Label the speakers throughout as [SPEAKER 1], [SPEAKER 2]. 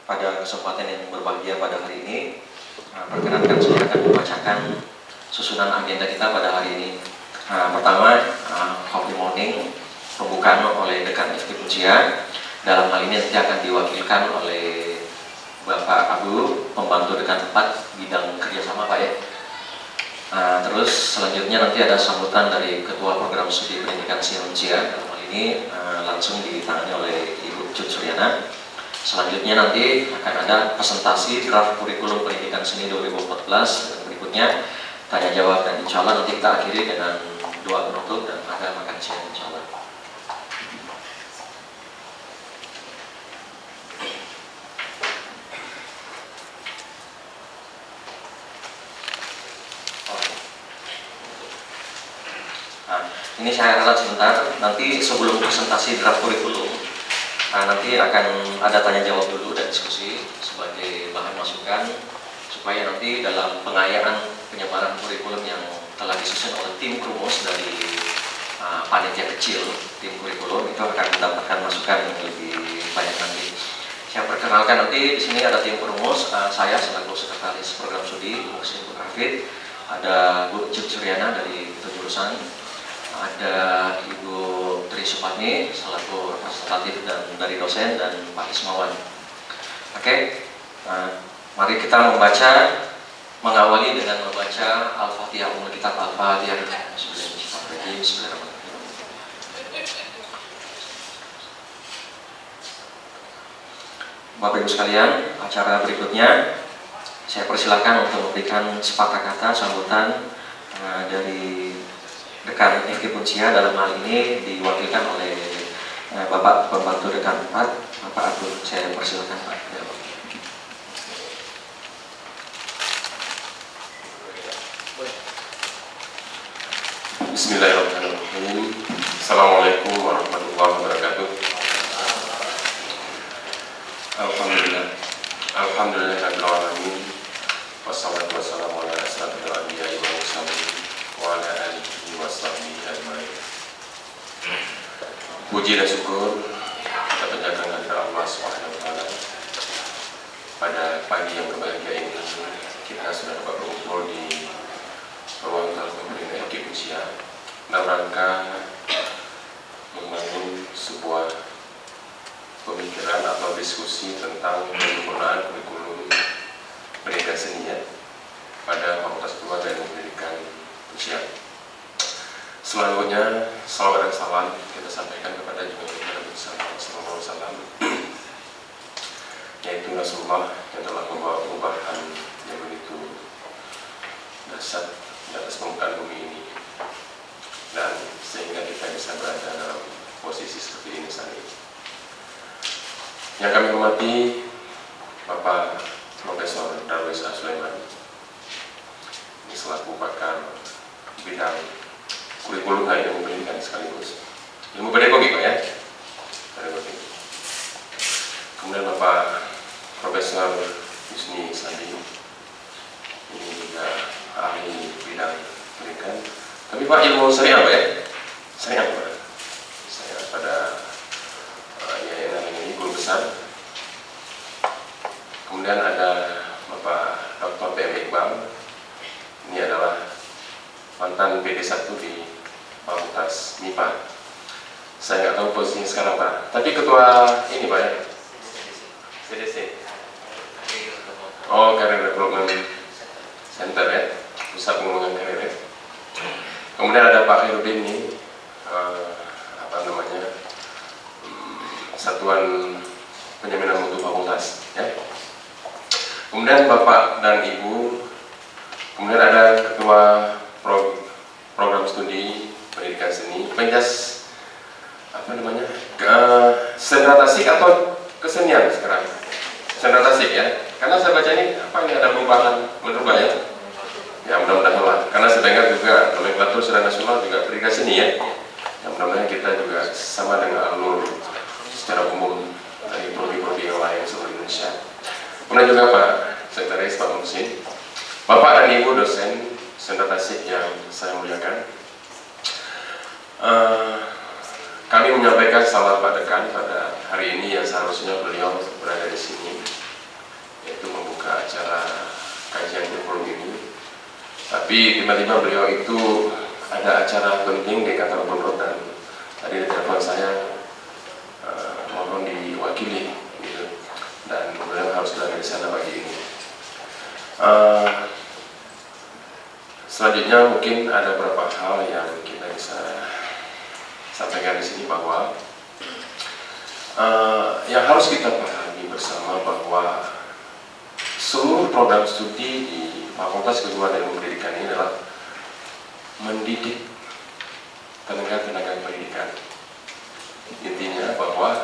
[SPEAKER 1] pada kesempatan yang berbahagia pada hari ini, perkenankan saya akan membacakan susunan agenda kita pada hari ini. Pertama, Holy Morning, pembukaan oleh Dekan FK Puncia. Dalam hal ini nanti akan diwakilkan oleh Bapak Abu, pembantu Dekan 4 bidang kerjasama Pak ya. Terus selanjutnya nanti ada sambutan dari Ketua Program Studi Pendidikan Sinuncia. Dalam hal ini langsung ditangani oleh Ibu Cut Suryana. Selanjutnya nanti akan ada presentasi draft kurikulum pendidikan seni 2014 dan berikutnya tanya jawab, dan insya Allah nanti kita akhiri dengan doa penutup dan ada makan siang insya Allah. Ini saya ralat sebentar, nanti sebelum presentasi draft kurikulum nanti akan ada tanya jawab dulu dan diskusi sebagai bahan masukan supaya nanti dalam pengayaan penyebaran kurikulum yang telah disusun oleh tim rumus dari panitia kecil tim kurikulum itu akan mendapatkan masukan yang lebih banyak nanti. Saya perkenalkan nanti di sini ada tim rumus, saya selaku sekretaris program studi Muhsin Bukhafid, ada Bu Cut Suryana dari jurusan, ada Ibu Tri Supatni selaku representatif dan dari dosen, dan Pak Ismawan. Oke, mari kita mengawali dengan membaca Al-Fatihah, Kitab Al-Fatihah. Bismillahirrahmanirrahim. Bapak Ibu sekalian, acara berikutnya saya persilakan untuk memberikan sepatah kata sambutan dari Dekan FK Puncia. Dalam hal ini diwakilkan oleh Bapak Pembantu Dekan 4, Bapak Abdul. Saya persilakan Pak.
[SPEAKER 2] Bismillahirrahmanirrahim. Assalamualaikum warahmatullahi wabarakatuh. Alhamdulillahirabbil alamin. Wassalatu wassalamu ala asyrafil anbiya'i wal mursalin wa ala alihi washabihi ajmain. Puji dan syukur kita panjatkan kepada Allah Subhanahu wa taala. Pada pagi yang berbahagia ini kita sudah dapat berkumpul di ruang pemberian FK Puncia dalam rangka membangun sebuah pemikiran atau diskusi tentang penyempurnaan kurikulum pendidikan seni pada Fakultas Kedua Ilmu Pendidikan Puncia. Selanjutnya, salawat dan salam kita sampaikan kepada Junjungan Nabi Sallallahu Alaihi Wasallam, yaitu Rasulullah yang telah membawa perubahan yang begitu dahsyat di atas permukaan bumi ini, dan sehingga kita bisa berada dalam posisi seperti ini saat ini. Yang kami hormati Bapak Profesor Darwis Sulaiman, ini selaku pakar bidang kurikulum ilmu pendidikan sekaligus ilmu pedagogi Pak ya, pedagogi. Kemudian Bapak Profesor Yusni Sandi, ini juga ahli bidang pendidikan, tapi Pak ilmu syariah Pak ya, syariah Pak, saya pada yayasan ini guru besar. Kemudian ada Bapak Dr. PM Iqbal, ini adalah mantan PD1 di Fakultas MIPA. Saya nggak tahu posisinya sekarang Pak, tapi ketua ini Pak ya, CDC. Oh, Career Development Center ya, Pusat Pengembangan Karir ya. Kemudian ada Pak Khairuddin ini, Satuan Penjaminan Mutu Fakultas ya. Kemudian Bapak dan Ibu, kemudian ada Ketua Program Studi Pendidikan Seni, penjas sentra tasik atau kesenian sekarang, sentra tasik ya. Karena saya baca ini ada perubahan merubah ya. Ya mudah-mudahan lah, karena saya dengar juga nomenklatur secara nasional juga pendidikan seni ya. Ya mudah-mudahan kita juga sama dengan alur secara umum dari prodi-prodi yang lain seluruh Indonesia. Kemudian juga Pak Sekretaris Pak Muhsin, Bapak dan Ibu dosen sentra tasik yang saya muliakan, kami menyampaikan salam Pak Dekan pada hari ini yang seharusnya beliau berada di sini. Tapi tiba-tiba beliau itu ada acara penting di kantor gubernur dan tadi di telepon saya mohon diwakili gitu. Dan beliau harus berada di sana pagi ini. Selanjutnya mungkin ada beberapa hal yang kita bisa sampaikan di sini bahwa yang harus kita pahami bersama bahwa seluruh program studi di Fakultas Keguruan dan Pendidikan ini adalah mendidik tenaga-tenaga pendidikan. Intinya bahwa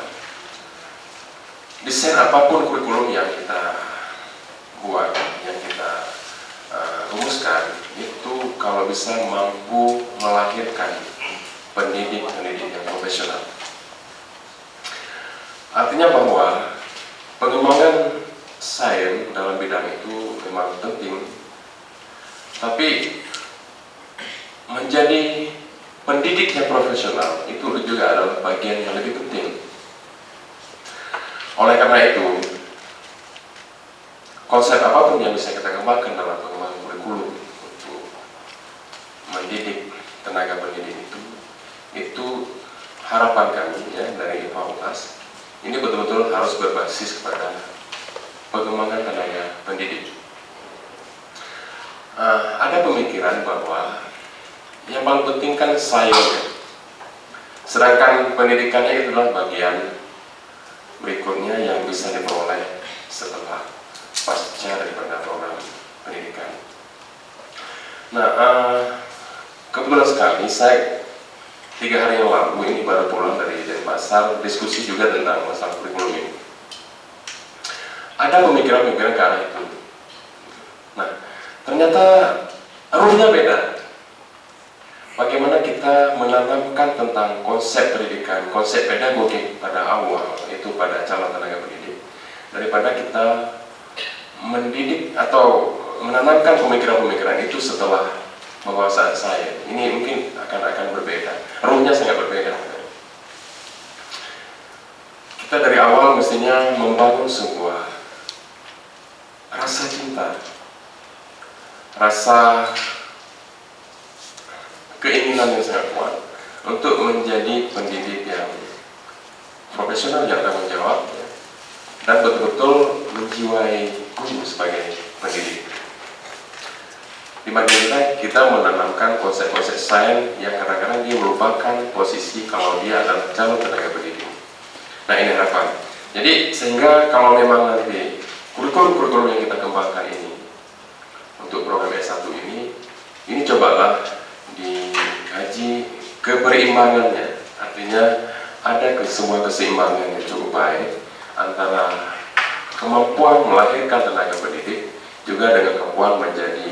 [SPEAKER 2] desain apapun kurikulum yang kita buat, yang kita rumuskan, itu kalau bisa mampu melahirkan pendidik-pendidik yang profesional. Artinya bahwa pengembangan sains dalam bidang itu memang penting, tapi menjadi pendidik yang profesional itu juga adalah bagian yang lebih penting. Oleh karena itu, konsep apapun yang bisa kita kembangkan dalam pengembangan kurikulum untuk mendidik tenaga pendidik itu harapan kami ya dari fakultas ini betul-betul harus berbasis kepada pengembangan tenaga pendidik. Ada pemikiran bahwa yang paling penting kan sains, sedangkan pendidikannya itu adalah bagian berikutnya yang bisa diperoleh setelah pasca daripada program pendidikan. Nah, kebetulan sekali saya 3 hari yang lalu ini baru pulang dari Denpasar, diskusi juga tentang masalah kurikulum ini. Ada pemikiran-pemikiran ke arah itu. Nah, ternyata ruhnya beda. Bagaimana kita menanamkan tentang konsep pendidikan, konsep pedagogi pada awal, itu pada calon tenaga pendidik, daripada kita mendidik atau menanamkan pemikiran-pemikiran itu setelah menguasai sains. Ini mungkin akan berbeda, ruhnya sangat berbeda. Kita dari awal mestinya membangun sebuah rasa cinta, rasa keinginan yang sangat kuat untuk menjadi pendidik yang profesional, yang tanggung jawab, dan betul-betul menjiwai guru sebagai pendidik. Di mana kita menanamkan konsep-konsep sains yang kadang-kadang dia merupakan posisi kalau dia adalah calon tenaga pendidik. Nah, ini harapan. Jadi sehingga kalau memang nanti kurikulum-kurikulum yang kita kembangkan ini untuk program S1 ini cobalah dikaji keberimbangannya. Artinya ada sebuah keseimbangan yang cukup baik antara kemampuan melahirkan tenaga pendidik juga dengan kemampuan menjadi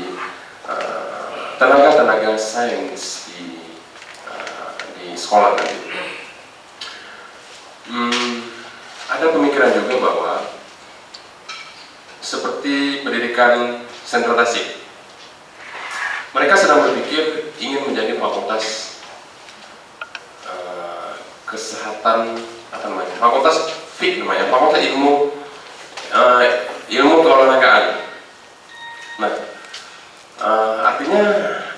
[SPEAKER 2] tenaga-tenaga sains di sekolah tadi. Ada pemikiran juga bahwa seperti pendidikan sentralistik, mereka sedang berpikir ingin menjadi fakultas kesehatan, fakultas FIK namanya, fakultas ilmu keolahragaan. Nah, artinya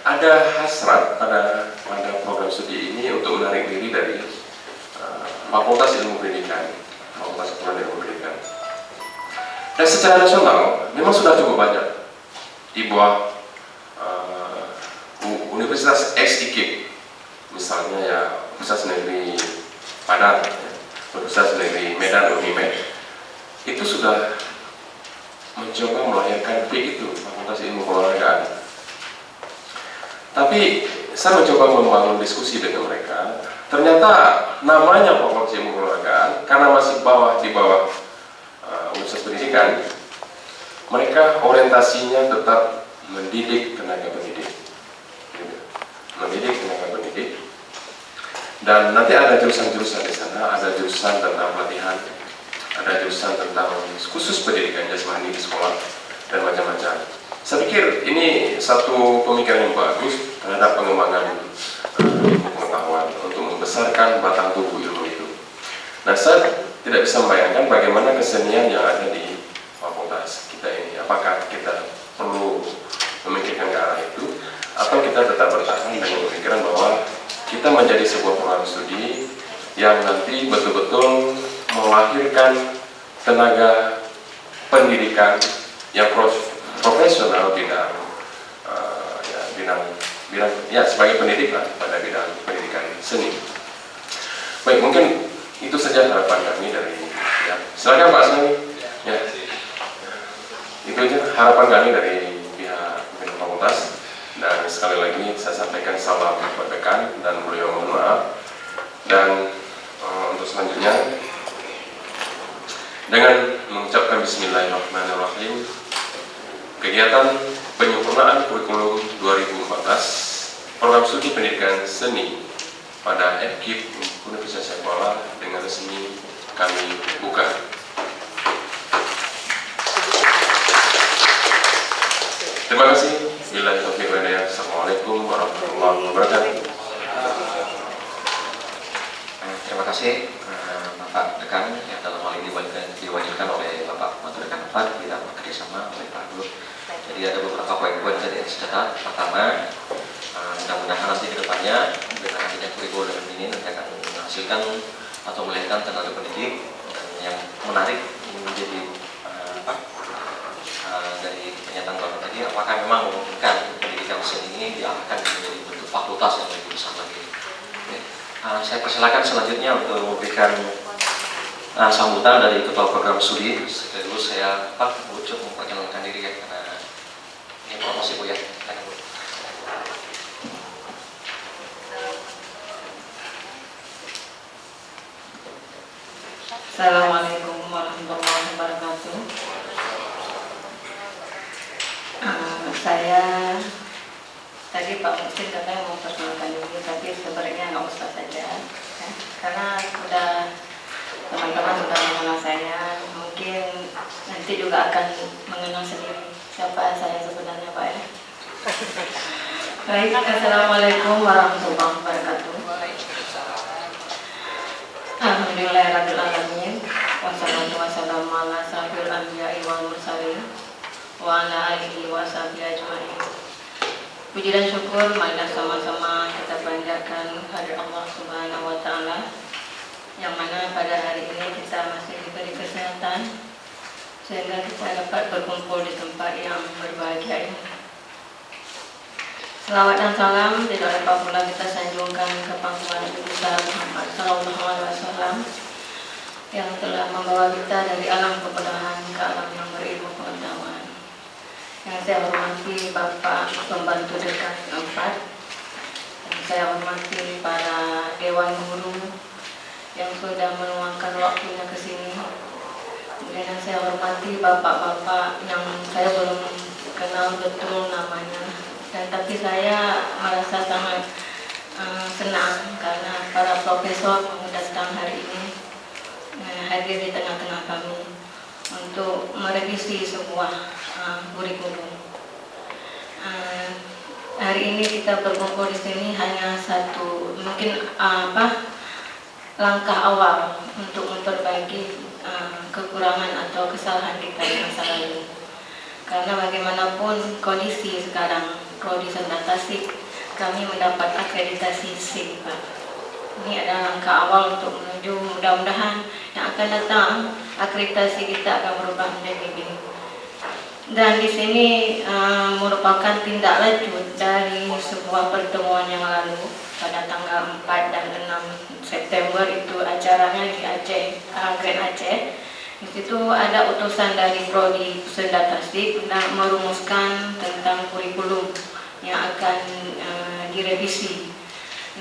[SPEAKER 2] ada hasrat pada program studi ini untuk menarik diri dari fakultas ilmu pendidikan, fakultas keguruan ilmu pendidikan. Dan secara nasional memang sudah cukup banyak di bawah Universitas XIKIP, misalnya ya Universitas Negeri Padang, Universitas Negeri Medan Unimed, itu sudah mencoba melahirkan FIK itu, Fakultas Ilmu Keolahragaan. Tapi saya mencoba membangun diskusi dengan mereka. Ternyata namanya Fakultas Ilmu Keolahragaan karena masih di bawah Universitas Pendidikan, mereka orientasinya tetap mendidik tenaga pendidik, dan nanti ada jurusan-jurusan di sana, ada jurusan tentang pelatihan, ada jurusan tentang khusus pendidikan jasmani di sekolah dan macam-macam. Saya pikir ini satu pemikiran yang bagus terhadap pengembangan pengetahuan untuk membesarkan batang tubuh ilmu itu. Nah, saya tidak bisa membayangkan bagaimana kesenian yang ada di fakultas kita ini. Apakah kita perlu memikirkan ke arah itu? tenaga pendidikan yang profesional sebagai pendidik lah pada bidang pendidikan seni. Baik, mungkin itu saja harapan kami dari silakan Pak Seni. Ya. Itu aja harapan kami dari pihak pimpinan fakultas. Dan sekali lagi saya sampaikan salam berpekan dan beliau mohon maaf. Dan untuk selanjutnya dengan mengucapkan Bismillahirrahmanirrahim, kegiatan penyempurnaan kurikulum 2014 program studi pendidikan seni pada FKIP Universitas Sekolah dengan resmi kami buka. Terima kasih. Billahi taufiq wal hidayah. Assalamualaikum warahmatullahi wabarakatuh.
[SPEAKER 1] Terima kasih Bapak Dekan yang dalam hal ini diwakilkan oleh Bapak Matu Dekan 4 bidang kerjasama oleh Pak Guru. Jadi ada beberapa poin-poin tadi yang dicatat. Pertama, mudah-mudahan nanti ke depannya dengan adanya kurikulum ini nanti akan menghasilkan atau melahirkan tenaga pendidik yang menarik menjadi dari pernyataan Bapak tadi, apakah memang memungkinkan pendidikan seni ini diarahkan menjadi bentuk fakultas yang lebih besar lagi. Saya persilakan selanjutnya untuk memberikan sambutan dari Ketua Program Studi. Sekaligus saya ucap memperkenalkan diri ya, karena ini promosi Bu ya.
[SPEAKER 3] Assalamualaikum warahmatullahi wabarakatuh. Saya tadi Pak Muhsin katanya mau perkenalkan diri, tapi sebenarnya nggak usah saja, ya. Karena teman-teman sudah mengenal saya, mungkin nanti juga akan mengenal sendiri siapa saya sebenarnya Pak ya. Baik, Assalamualaikum warahmatullahi wabarakatuh. Alhamdulillahirabbil alamin. Wassalatu wassalamu ala asyrofil anbiya'i wal mursalin wa ala alihi wa sahbihi ajmain. Puji dan syukur marilah sama-sama kita panjatkan kepada Allah Subhanahu wa taala, yang mana pada hari ini kita masih diberi kesehatan sehingga kita dapat berkumpul di tempat yang berbahagia ini. Selawat dan salam tidak lupa pula kita sanjungkan ke pangkuan Nabi besar Muhammad SAW yang telah membawa kita dari alam kebodohan ke alam yang berilmu pengetahuan. Yang saya hormati Bapak Pembantu Dekan 4, yang saya hormati para Dewan Guru yang sudah meluangkan waktunya ke sini. Kemudian yang saya hormati bapak-bapak yang saya belum kenal betul namanya, dan tapi saya merasa sangat senang karena para profesor yang datang hari ini hadir di tengah-tengah kami untuk merevisi sebuah kurikulum. Hari ini kita berkumpul di sini hanya satu mungkin langkah awal untuk memperbaiki kekurangan atau kesalahan kita di masa lalu. Karena bagaimanapun kondisi sekarang Prodi Senda Tasik kami mendapat akreditasi C, Pak. Ini adalah langkah awal untuk menuju mudah-mudahan yang akan datang akreditasi kita akan berubah menjadi B. Dan di sini merupakan tindak lanjut dari sebuah pertemuan yang lalu pada tanggal 4 dan 6 September itu acaranya di Aceh, Grand Aceh. Di situ ada utusan dari Prodi Senda Tasik untuk merumuskan tentang kurikulum yang akan direvisi.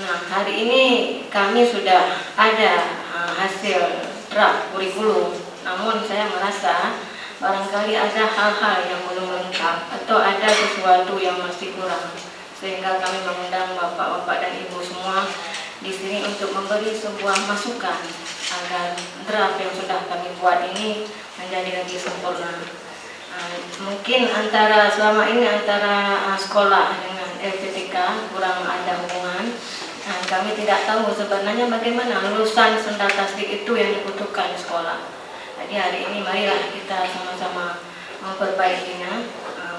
[SPEAKER 3] Nah, hari ini kami sudah ada hasil draft kurikulum. Namun saya merasa barangkali ada hal-hal yang belum lengkap atau ada sesuatu yang masih kurang, sehingga kami mengundang bapak-bapak dan ibu semua di sini untuk memberi sebuah masukan agar draft yang sudah kami buat ini menjadi lebih sempurna. Mungkin selama ini antara sekolah dengan LPTK kurang ada hubungan. Kami tidak tahu sebenarnya bagaimana lulusan Senda Tasik itu yang dibutuhkan di sekolah. Jadi hari ini marilah kita sama-sama memperbaikinya.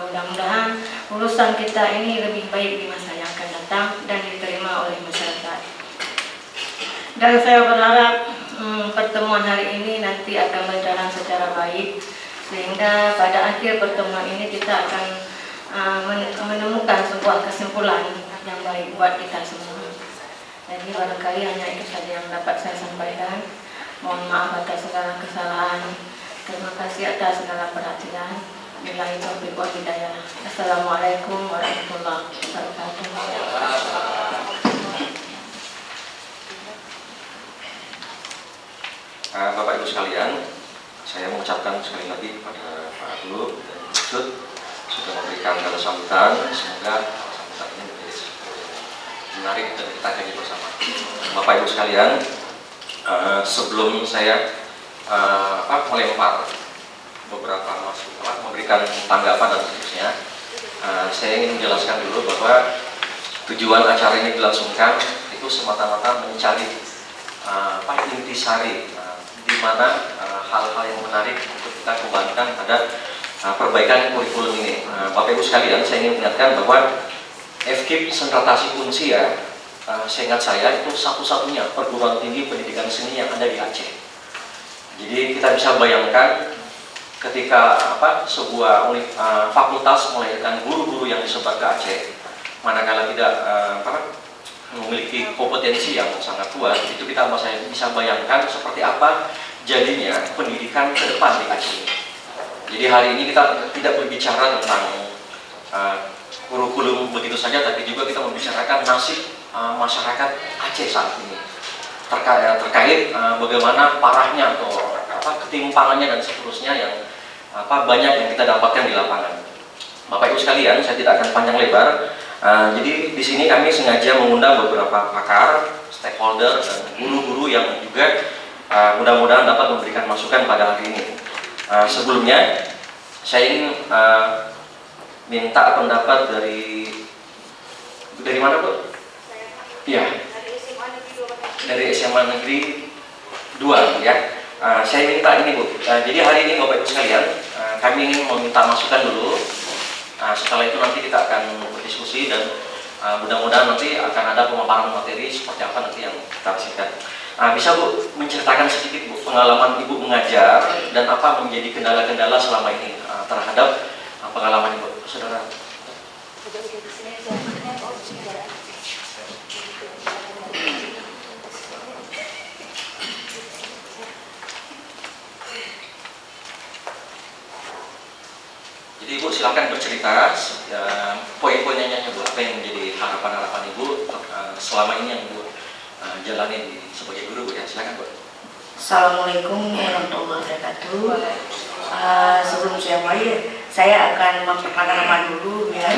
[SPEAKER 3] Mudah-mudahan lulusan kita ini lebih baik di masa yang akan datang dan diterima oleh masyarakat. Dan saya berharap pertemuan hari ini nanti nanti akan berjalan secara baik, sehingga pada akhir pertemuan ini kita akan menemukan sebuah kesimpulan yang baik buat kita semua. Jadi barangkali hanya itu saja yang dapat saya sampaikan. Mohon maaf atas segala kesalahan. Terima kasih atas segala perhatian. Billahi taufiq wal hidayah. Assalamualaikum warahmatullahi wabarakatuh.
[SPEAKER 1] Bapak Ibu sekalian, saya mengucapkan sekali lagi kepada Pak Abdul dan Bu Cut sudah memberikan kata sambutan. Semoga sambutan ini menjadi menarik dan kita kaji bersama. Bapak Ibu sekalian, sebelum saya melempar beberapa masukan, memberikan tanggapan dan seterusnya, saya ingin menjelaskan dulu bahwa tujuan acara ini dilangsungkan itu semata-mata mencari intisari, di mana hal-hal yang menarik untuk kita kembangkan pada perbaikan kurikulum ini. Bapak Ibu sekalian, saya ingin mengingatkan bahwa FKIP Sentrasi Unsia, seingat saya itu satu-satunya perguruan tinggi pendidikan seni yang ada di Aceh. Jadi kita bisa bayangkan ketika sebuah fakultas melahirkan guru-guru yang disebar ke Aceh, manakala tidak memiliki kompetensi yang sangat kuat, itu kita bisa bayangkan seperti apa jadinya pendidikan ke depan di Aceh. Jadi hari ini kita tidak berbicara tentang kurikulum begitu saja, tapi juga kita membicarakan nasib masyarakat Aceh saat ini terkait bagaimana parahnya atau ketimpangannya dan seterusnya yang banyak yang kita dapatkan di lapangan. Bapak Ibu sekalian, saya tidak akan panjang lebar. Jadi di sini kami sengaja mengundang beberapa pakar, stakeholder, dan guru-guru yang juga mudah-mudahan dapat memberikan masukan pada hari ini. Sebelumnya, saya ingin minta pendapat dari mana, Bu? Iya. Dari SMA Negeri 2, ya. Saya minta ini, Bu. Jadi hari ini Bapak Ibu sekalian, kami ingin meminta masukan dulu. Setelah itu nanti kita akan berdiskusi dan mudah-mudahan nanti akan ada pemaparan materi seperti apa nanti yang kita hasilkan. Bisa Bu menceritakan sedikit, Bu, pengalaman Ibu mengajar dan apa menjadi kendala-kendala selama ini terhadap pengalaman Ibu, Saudara? Jadi Ibu silakan bercerita poin-poinnya, Bu, apa yang menjadi harapan-harapan Ibu selama ini yang Ibu jalani sebagai guru, Bu, ya. Silakan, Bu.
[SPEAKER 4] Assalamualaikum warahmatullahi wabarakatuh. Sebelum saya mulai, saya akan memperkenalkan nama dulu, ya.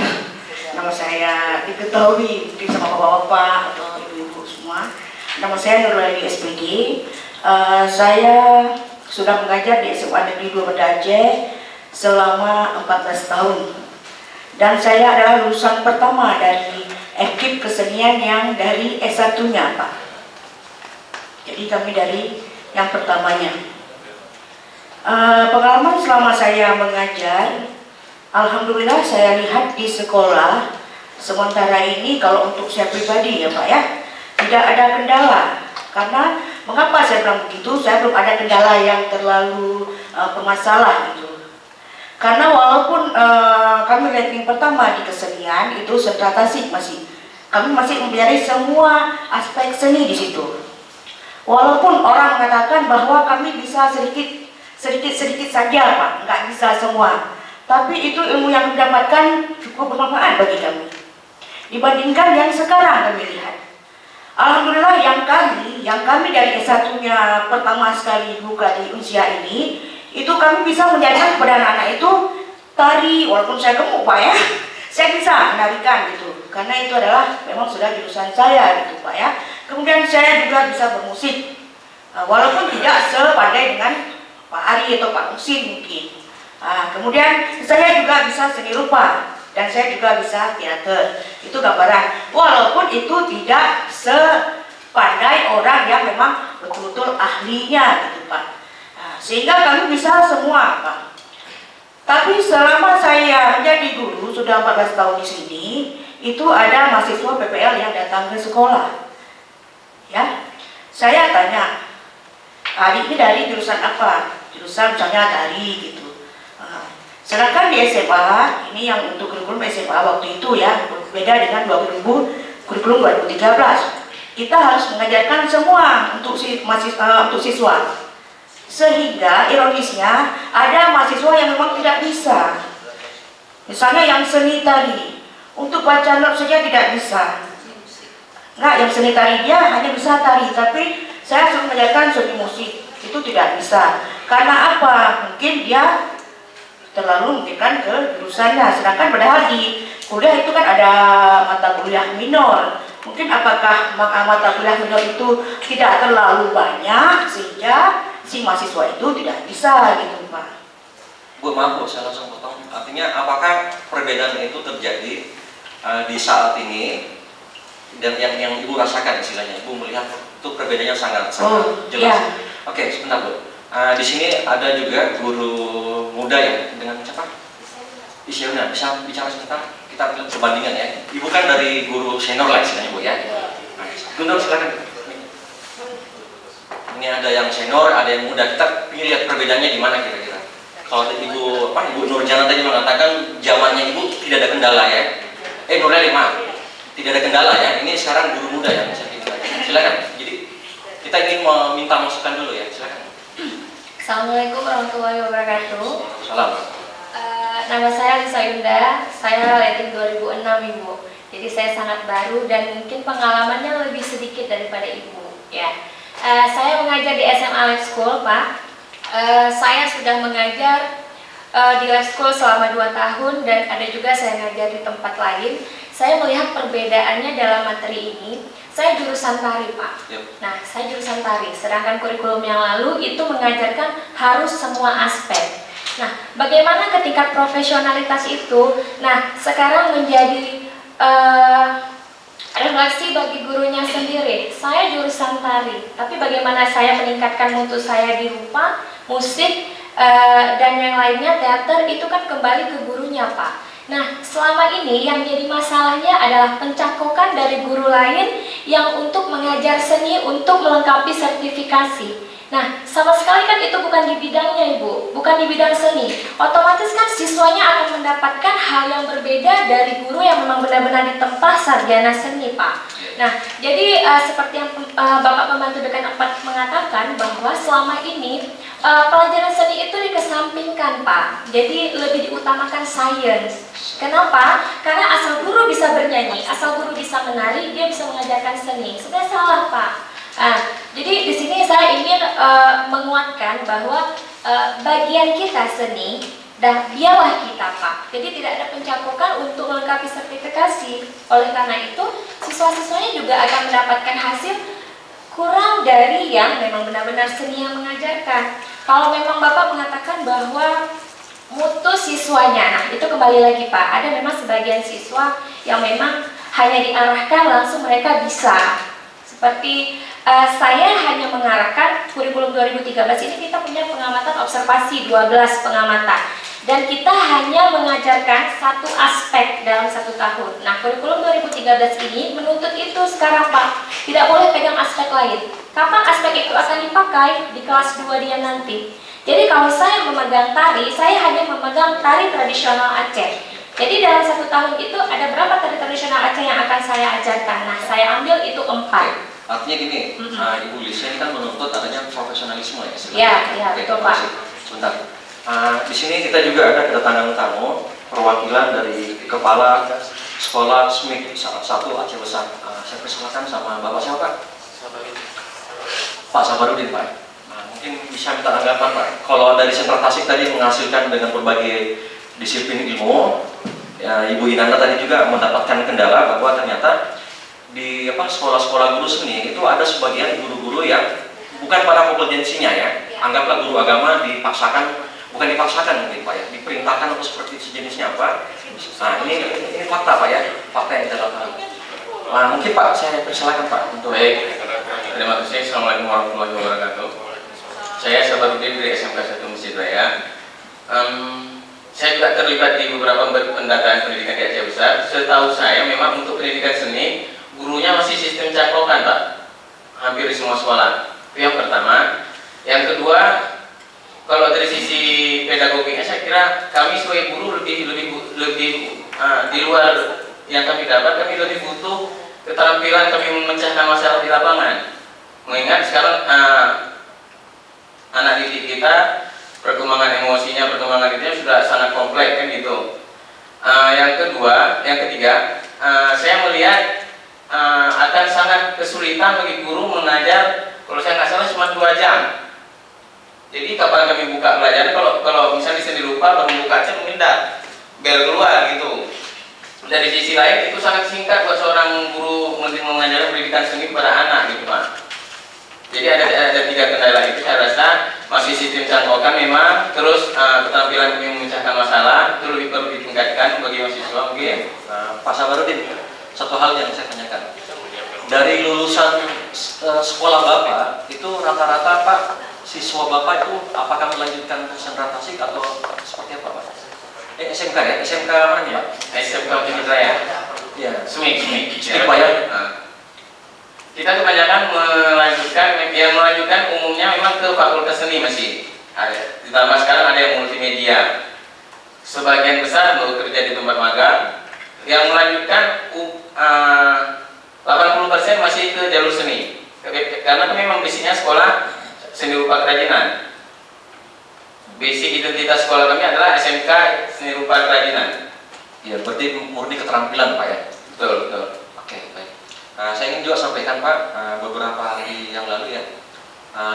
[SPEAKER 4] Nama saya diketahui mungkin sama bapak-bapak atau ibu-ibu semua. Nama saya Nurulani SPD. Saya sudah mengajar di SMA Negeri 2 Banda Aceh selama 14 tahun. Dan saya adalah lulusan pertama dari FKIP Kesenian yang dari S1-nya, Pak. Jadi kami dari yang pertamanya. Pengalaman selama saya mengajar, alhamdulillah saya lihat di sekolah sementara ini kalau untuk saya pribadi, ya Pak, ya, tidak ada kendala. Karena mengapa saya bilang begitu? Saya belum ada kendala yang terlalu bermasalah gitu. Karena walaupun kami ranking pertama di kesenian itu sentra Tasik, kami masih mempelajari semua aspek seni di situ. Walaupun orang mengatakan bahwa kami bisa sedikit saja, Pak, nggak bisa semua. Tapi itu ilmu yang kami dapatkan cukup bermanfaat bagi kami. Dibandingkan yang sekarang kami lihat. Alhamdulillah yang kami dari S1-nya pertama sekali buka di Unsia ini, itu kami bisa menjadikan kepada anak-anak itu tari, walaupun saya gemuk, Pak, ya. Saya bisa menarikan gitu, karena itu adalah memang sudah jurusan saya gitu, Pak, ya. Kemudian saya juga bisa bermusik, walaupun tidak sepandai dengan Pak Ari atau Pak Musin mungkin. Kemudian saya juga bisa seni rupa dan saya juga bisa teater. Itu gambaran. Walaupun itu tidak sepandai orang yang memang betul-betul ahlinya gitu, Pak. Sehingga kami bisa semua, Pak. Tapi selama saya menjadi guru sudah 14 tahun di sini, itu ada mahasiswa PPL yang datang ke sekolah. Ya, saya tanya, adik ini dari jurusan apa, jurusan misalnya dari gitu. Sedangkan di SMA ini yang untuk kurikulum SMA waktu itu ya berbeda dengan 2000 kurikulum 2013. Kita harus mengajarkan semua untuk untuk siswa. Sehingga ironisnya ada mahasiswa yang memang tidak bisa. Misalnya yang seni tadi, untuk baca not saja tidak bisa. Enggak, yang seni tari dia hanya bisa tari, tapi saya suruh mengajarkan seni musik itu tidak bisa. Karena apa? Mungkin dia terlalu memikirkan ke jurusannya. Sedangkan padahal di kuliah itu kan ada mata kuliah minor. Mungkin apakah mata kuliah minor itu tidak terlalu banyak sehingga si mahasiswa itu tidak bisa gitu Pak.
[SPEAKER 1] Bu, maaf Bu, saya langsung potong. Artinya apakah perbedaan itu terjadi di saat ini dan yang Ibu rasakan istilahnya? Ibu melihat itu perbedaannya sangat jelas.
[SPEAKER 4] Iya.
[SPEAKER 1] Oke, sebentar Bu. Di sini ada juga guru muda ya dengan siapa? Isyuna, bisa bicara sebentar? Kita lihat perbandingan ya. Ibu kan dari guru senior lah istilahnya Bu ya. Guntur silakan. Ini ada yang senior, ada yang muda. Kita ingin lihat perbedaannya di mana kira-kira. Kalau Ibu Nurjana tadi mengatakan zamannya Ibu tidak ada kendala ya. Nurjana maaf, tidak ada kendala ya. Ini sekarang guru muda yang bisa kita. Silakan. Jadi kita ingin meminta masukan dulu ya. Silakan.
[SPEAKER 5] Assalamualaikum warahmatullahi wabarakatuh.
[SPEAKER 1] Salam.
[SPEAKER 5] Nama saya Lisa Yunda, saya rating 2006 Ibu. Jadi saya sangat baru dan mungkin pengalamannya lebih sedikit daripada Ibu. Ya, saya mengajar di SMA Life School Pak. Saya sudah mengajar di Life School selama 2 tahun dan ada juga saya mengajar di tempat lain. Saya melihat perbedaannya dalam materi ini. Saya jurusan tari Pak. Nah, saya jurusan tari. Sedangkan kurikulum yang lalu itu mengajarkan harus semua aspek. Nah, bagaimana ketika profesionalitas itu? Nah, sekarang menjadi refleksi bagi gurunya sendiri. Saya jurusan tari, tapi bagaimana saya meningkatkan mutu saya di rupa, musik, dan yang lainnya teater itu kan kembali ke gurunya Pak. Nah, selama ini yang jadi masalahnya adalah pencangkokan dari guru lain yang untuk mengajar seni untuk melengkapi sertifikasi. Nah, sama sekali kan itu bukan di bidangnya Ibu, bukan di bidang seni. Otomatis kan siswanya akan mendapatkan hal yang berbeda dari guru yang memang benar-benar ditempa sarjana seni Pak. Nah, jadi seperti yang Bapak Pembantu Dekan 4 mengatakan bahwa selama ini pelajaran seni itu dikesampingkan Pak. Jadi lebih diutamakan sains. Kenapa? Karena asal guru bisa bernyanyi, asal guru bisa menari, dia bisa mengajarkan seni. Sebenarnya salah Pak. Jadi di sini saya ingin menguatkan bahwa bagian kita seni dan biarlah kita Pak. Jadi tidak ada pencangkokan untuk melengkapi sertifikasi. Oleh karena itu, siswa-siswanya juga akan mendapatkan hasil kurang dari yang memang benar-benar seni yang mengajarkan. Kalau memang Bapak mengatakan bahwa mutu siswanya, nah itu kembali lagi Pak. Ada memang sebagian siswa yang memang hanya diarahkan langsung mereka bisa. Seperti saya hanya mengarahkan kurikulum 2013 ini kita punya pengamatan observasi 12 pengamatan dan kita hanya mengajarkan satu aspek dalam 1 tahun. Nah, kurikulum 2013 ini menuntut itu sekarang Pak, tidak boleh pegang aspek lain. Kapan aspek itu akan dipakai? Di kelas 2 dia nanti. Jadi kalau saya memegang tari, saya hanya memegang tari tradisional Aceh. Jadi dalam 1 tahun itu ada berapa tari tradisional Aceh yang akan saya ajarkan? Nah, saya ambil itu 4.
[SPEAKER 1] Artinya gini, Ibu Lisa ini kan menuntut adanya profesionalisme ya?
[SPEAKER 5] Iya, betul Pak.
[SPEAKER 1] Sebentar. Di sini kita juga ada kedatangan tamu perwakilan dari Kepala Sekolah SMIK 1 Aceh Besar. Saya persilakan sama Bapak siapa? Pak Sabarudin Pak. Mungkin bisa minta tanggapan Pak. Kalau dari Sentra Tasik tadi menghasilkan dengan berbagai disiplin ilmu, ya, Ibu Inanda tadi juga mendapatkan kendala bahwa ternyata di sekolah-sekolah guru seni itu ada sebagian guru-guru yang bukan pada kompetensinya ya. Anggaplah guru agama dipaksakan, bukan dipaksakan mungkin Pak ya, diperintahkan atau seperti sejenisnya apa. Nah ini fakta Pak ya, fakta yang dalam hal. Nah mungkin Pak saya persilakan Pak untuk.
[SPEAKER 2] Baik, terima kasih. Assalamualaikum warahmatullahi wabarakatuh. Saya Sabarudin dari SMK 1 Masjid Raya. Saya juga terlibat di beberapa pendataan pendidikan di Aceh Besar. Setahu saya memang untuk pendidikan seni gurunya masih sistem cangkokan Pak, hampir di semua sekolah. Itu yang pertama.
[SPEAKER 6] Yang kedua, kalau dari sisi pedagogiknya saya kira kami sebagai guru lebih di luar yang kami dapat, kami lebih butuh keterampilan kami memecahkan masalah di lapangan. Mengingat sekarang anak didik kita perkembangan emosinya, perkembangan itu sudah sangat kompleks kan gitu. Yang ketiga, saya melihat akan sangat kesulitan bagi guru mengajar kalau saya nggak salah cuma 2 jam. Jadi kapan kami buka pelajaran, kalau misalnya di seni rupa baru buka aja mungkin bel keluar gitu. Dari sisi lain itu sangat singkat buat seorang guru mengajar pendidikan seni kepada anak gitu Pak. Jadi ada 3 kendala itu saya rasa masih sistem cangkokan memang, terus keterampilan memecahkan masalah itu lebih perlu ditingkatkan bagi mahasiswa mungkin.
[SPEAKER 1] Pak Sabarudin, satu hal yang saya tanyakan, dari lulusan sekolah Bapak itu rata-rata Pak, siswa Bapak itu apakah melanjutkan konsentrasi tasik atau seperti apa Pak? SMK ya? SMK mana ya?
[SPEAKER 6] SMK Unjuk Raya.
[SPEAKER 1] Ya.
[SPEAKER 6] SMIK.
[SPEAKER 1] Pak ya?
[SPEAKER 6] Kita kebanyakan melanjutkan umumnya memang ke fakultas seni masih. Ditambah sekarang ada yang multimedia. Sebagian besar bekerja di tempat magang. Yang melanjutkan 80% masih ke jalur seni. Karena memang basicnya sekolah seni rupa kerajinan. Basic identitas sekolah kami adalah SMK seni rupa kerajinan.
[SPEAKER 1] Ya, berarti murni keterampilan Pak ya?
[SPEAKER 6] Betul.
[SPEAKER 1] Oke, baik. Saya ingin juga sampaikan Pak, beberapa hari yang lalu ya,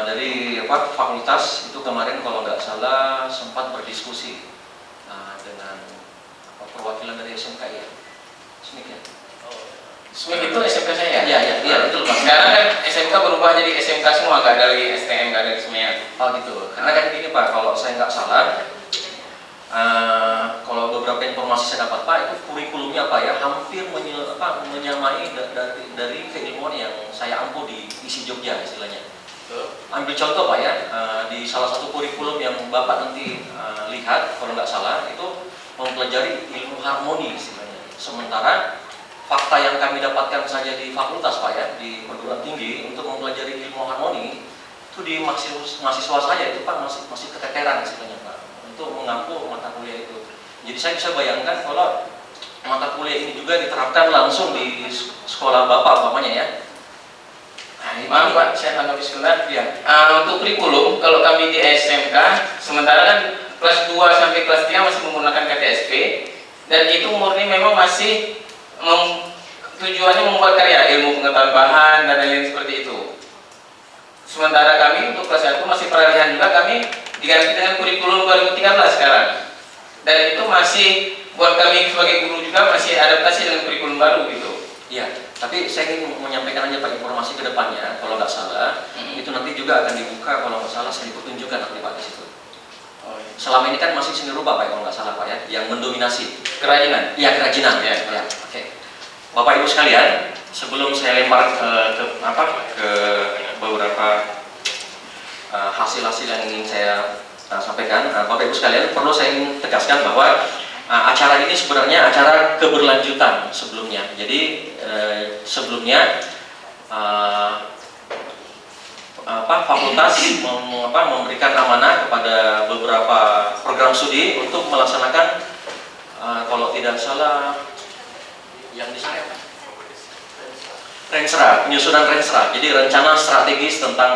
[SPEAKER 1] dari fakultas itu kemarin kalau nggak salah sempat berdiskusi dengan perwakilan dari SMK ya, SMIK ya.
[SPEAKER 6] SMIK itu SMK saya.
[SPEAKER 1] Iya, betul Pak.
[SPEAKER 6] Sekarang kan SMK berubah jadi SMK semua, nggak ada lagi STM, nggak ada lagi semuanya.
[SPEAKER 1] Oh gitu. Karena kan gini Pak, kalau saya nggak salah, kalau beberapa informasi saya dapat Pak, itu kurikulumnya Pak ya hampir menyamai dari keilmuan yang saya ampuh di isi Jogja istilahnya. Ambil contoh Pak ya, di salah satu kurikulum yang Bapak nanti lihat kalau nggak salah itu mempelajari ilmu harmoni istilahnya. Sementara fakta yang kami dapatkan saja di fakultas Pak ya, di perguruan tinggi untuk mempelajari ilmu harmoni itu di mahasiswa saya itu Pak masih keteteran istilahnya Pak untuk mengampu mata kuliah itu. Jadi saya bisa bayangkan kalau mata kuliah ini juga diterapkan langsung di sekolah Bapak umpamanya ya.
[SPEAKER 6] Maaf Pak, saya tanggapi sebentar. Ya. Untuk kurikulum, kalau kami di SMK, sementara kan kelas 2 sampai kelas 3 masih menggunakan KTSP, dan itu murni memang masih tujuannya membuat karya, ilmu pengetahuan bahan dan lain-lain seperti itu. Sementara kami untuk kelas 1 masih peralihan juga, kami diganti dengan kurikulum 2013 sekarang. Dan itu masih buat kami sebagai guru juga masih adaptasi dengan kurikulum baru gitu.
[SPEAKER 1] Iya, tapi saya ingin menyampaikan aja Pak informasi ke depannya, kalau nggak salah, itu nanti juga akan dibuka kalau nggak salah sedikit tunjukkan nanti Pak di situ.
[SPEAKER 6] Oh, iya.
[SPEAKER 1] Selama ini kan masih seni rupa Pak kalau nggak salah Pak ya, yang mendominasi.
[SPEAKER 6] Kerajinan.
[SPEAKER 1] Iya kerajinan ya. Oke. Bapak Ibu sekalian, sebelum saya lempar ke beberapa hasil-hasil yang ingin saya sampaikan, Bapak Ibu sekalian perlu saya ingin tegaskan bahwa acara ini sebenarnya acara keberlanjutan sebelumnya. Jadi sebelumnya fakultas memberikan amanah kepada beberapa program studi untuk melaksanakan kalau tidak salah yang di sana Rensra, penyusunan Rensra. Jadi rencana strategis tentang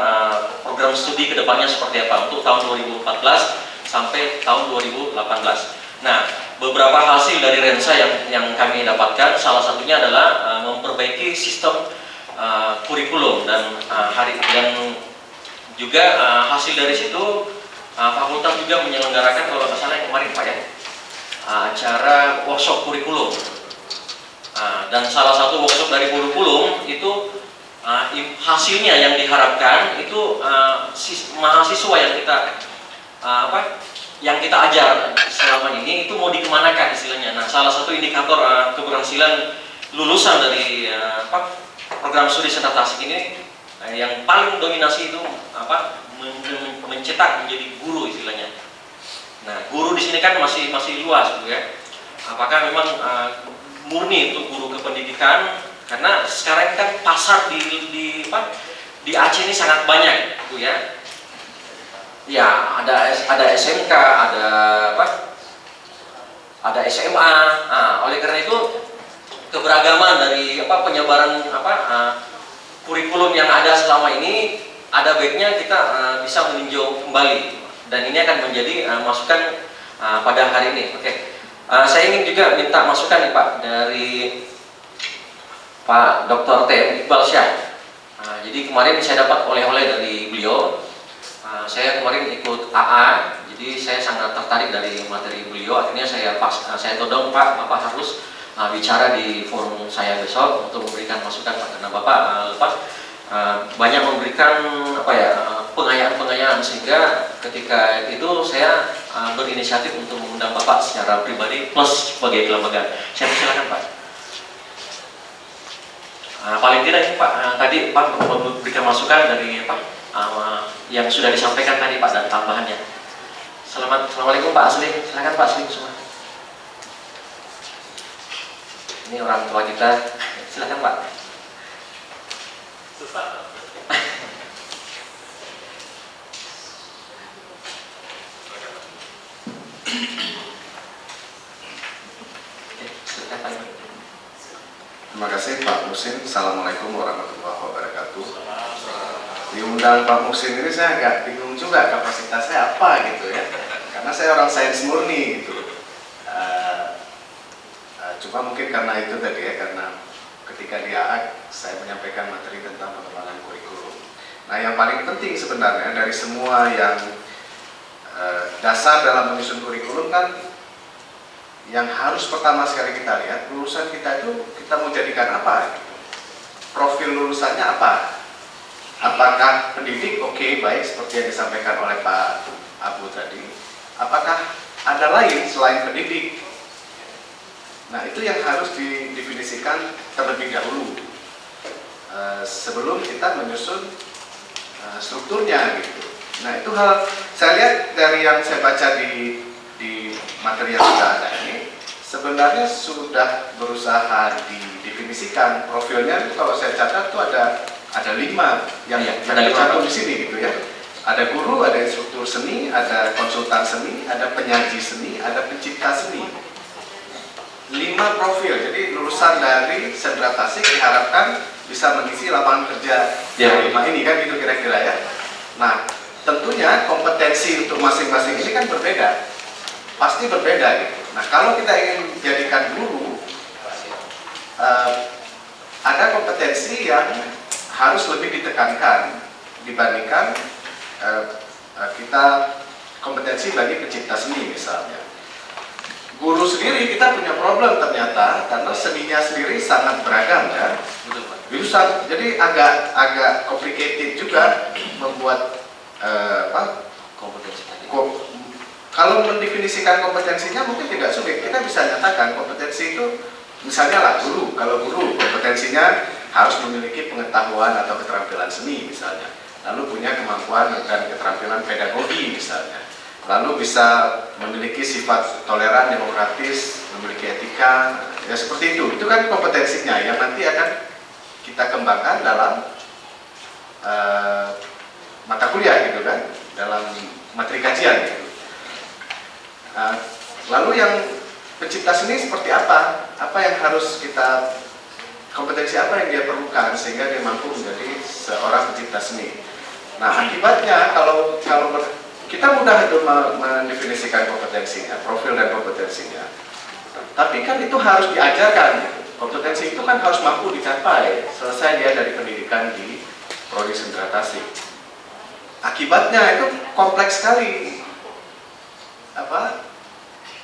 [SPEAKER 1] program studi kedepannya seperti apa untuk tahun 2014 sampai tahun 2018. Nah, beberapa hasil dari Rensa yang kami dapatkan, salah satunya adalah memperbaiki sistem kurikulum dan juga hasil dari situ fakultas juga menyelenggarakan kalau nggak salah yang kemarin Pak ya, acara workshop kurikulum. Dan salah satu workshop dari kurikulum itu hasilnya yang diharapkan itu mahasiswa yang kita ajar selama ini itu mau dikemanakan istilahnya. Nah, salah satu indikator keberhasilan lulusan dari program studi Senat Tasik ini yang paling dominasi itu mencetak menjadi guru istilahnya. Nah, guru di sini kan masih luas gitu ya. Apakah memang murni untuk guru kependidikan, karena sekarang kan pasar di Aceh ini sangat banyak gitu ya. Ya, ada SMK, ada apa? Ada SMA. Nah, oleh karena itu keberagaman dari apa penyebaran apa kurikulum yang ada selama ini ada baiknya kita bisa meninjau kembali, dan ini akan menjadi masukan pada hari ini. Oke. Saya ingin juga minta masukan nih Pak dari Pak Dr. TM Iqbal Syah. Jadi kemarin saya dapat oleh-oleh dari beliau. Saya kemarin ikut AA, jadi saya sangat tertarik dari materi beliau. Akhirnya saya todong Pak, Bapak harus bicara di forum saya besok untuk memberikan masukan Pak, karena Bapak banyak memberikan apa ya pengayaan sehingga ketika itu saya berinisiatif untuk mengundang Bapak secara pribadi plus sebagai kelembagaan. Saya persilakan Pak. Paling tidak ini Pak, tadi Pak memberikan masukan dari Pak yang sudah disampaikan tadi Pak dan tambahannya. Assalamualaikum Pak Asli, silakan Pak Asli semua. Ini orang tua kita, silakan Pak. Oke, silakan Pak.
[SPEAKER 7] Terima kasih Pak Musin. Assalamualaikum warahmatullahi wabarakatuh. Diundang Pak Musin ini saya agak bingung juga kapasitasnya apa gitu ya, karena saya orang sains murni gitu. Cuma mungkin karena itu tadi ya, karena ketika di AA saya menyampaikan materi tentang pengembangan kurikulum. Nah yang paling penting sebenarnya dari semua yang dasar dalam menyusun kurikulum kan, yang harus pertama sekali kita lihat lulusan kita itu kita mau jadikan apa gitu. Profil lulusannya apa? Apakah pendidik? Oke, baik, seperti yang disampaikan oleh Pak Abu tadi. Apakah ada lain selain pendidik? Nah itu yang harus didefinisikan terlebih dahulu sebelum kita menyusun strukturnya gitu. Nah itu hal saya lihat dari yang saya baca di materi yang sudah ada ini, sebenarnya sudah berusaha didefinisikan profilnya. Itu kalau saya catat itu ada 5 yang tercantum di sini gitu ya. Ada guru, ada instruktur seni, ada konsultan seni, ada penyaji seni, ada pencipta seni. 5 profil. Jadi lulusan dari Sendra Tasik diharapkan bisa mengisi lapangan kerja yang 5 ini kan gitu kira-kira ya. Nah tentunya kompetensi untuk masing-masing ini kan berbeda. Pasti berbeda gitu. Nah kalau kita ingin jadikan guru, ada kompetensi yang harus lebih ditekankan dibandingkan kita kompetensi bagi pencipta seni misalnya. Guru sendiri kita punya problem ternyata karena seninya sendiri sangat beragam kan. Jadi agak complicated juga membuat
[SPEAKER 1] kompetensi tadi.
[SPEAKER 7] Kalau mendefinisikan kompetensinya mungkin tidak sulit. Kita bisa nyatakan kompetensi itu misalnya lah guru. Kalau guru kompetensinya harus memiliki pengetahuan atau keterampilan seni misalnya. Lalu punya kemampuan dan keterampilan pedagogi misalnya. Lalu bisa memiliki sifat toleran, demokratis, memiliki etika, ya seperti itu. Itu kan kompetensinya yang nanti akan kita kembangkan dalam mata kuliah gitu kan, dalam materi kajian gitu. Lalu yang pencipta seni seperti apa? Apa yang harus kita, kompetensi apa yang dia perlukan sehingga dia mampu menjadi seorang pencipta seni. Nah akibatnya kalau kita mudah itu mendefinisikan kompetensinya, profil dan kompetensinya. Tapi kan itu harus diajarkan. Kompetensi itu kan harus mampu dicapai selesai dia dari pendidikan di Prodi Sendra Tasik. Akibatnya itu kompleks sekali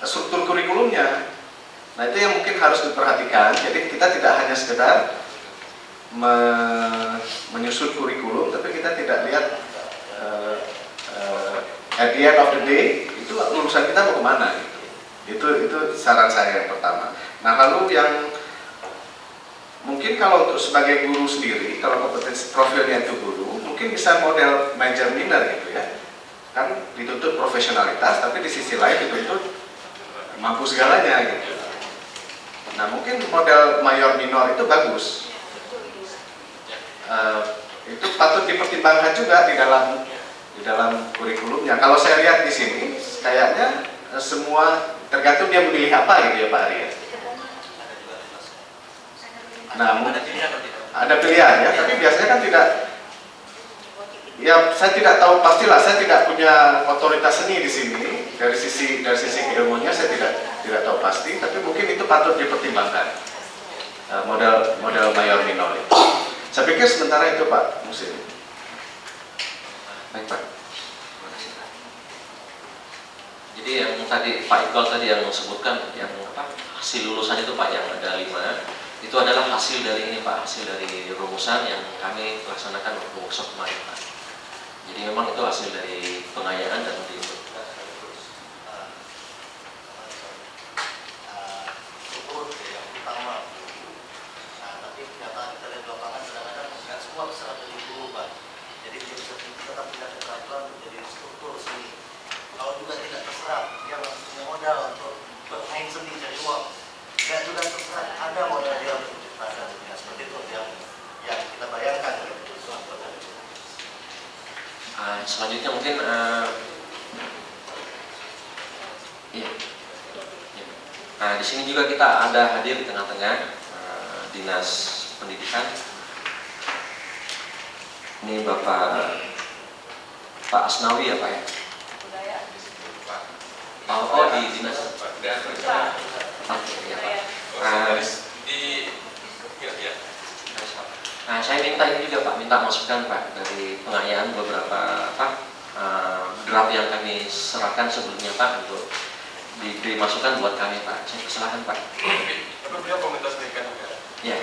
[SPEAKER 7] struktur kurikulumnya. Nah itu yang mungkin harus diperhatikan. Jadi kita tidak hanya sekedar menyusun kurikulum, tapi kita tidak lihat at the end of the day itu lulusan kita mau kemana gitu. Itu saran saya yang pertama. Nah lalu yang mungkin kalau untuk sebagai guru sendiri, kalau kompetensi profilnya itu guru, mungkin bisa model major minor gitu ya. Kan dituntut profesionalitas, tapi di sisi lain dituntut mampu segalanya gitu. Nah mungkin model mayor minor itu bagus. Itu patut dipertimbangkan juga di dalam di dalam kurikulumnya. Kalau saya lihat di sini, kayaknya semua tergantung dia memilih apa gitu ya Pak Ari ya. Nah, ada pilihan ya, tapi biasanya kan tidak. Ya, saya tidak tahu pastilah. Saya tidak punya otoritas seni di sini. Dari sisi ilmunya saya tidak tahu pasti, tapi mungkin itu patut dipertimbangkan. Model mayor minor itu. Saya pikir sementara itu Pak Musin.
[SPEAKER 1] Baik Pak. Terima kasih Pak. Jadi yang tadi Pak Iqbal tadi yang sebutkan yang apa hasil lulusan itu Pak yang ada 5 itu adalah hasil dari ini Pak, hasil dari rumusan yang kami laksanakan waktu workshop kemarin Pak. Jadi memang itu hasil dari pengayaan dan selanjutnya mungkin iya. Nah, di sini juga kita ada hadir di tengah-tengah Dinas Pendidikan. Ini Pak Asnawi ya Pak ya? Oh di Dinas. Oke, ya Pak. Nah, saya minta ini juga Pak, minta masukan Pak dari pengayaan beberapa draft yang kami serahkan sebelumnya Pak untuk diberi masukan buat kami Pak. Saya persilahkan Pak.
[SPEAKER 2] Tapi beliau komentar sedikit.
[SPEAKER 1] Ya.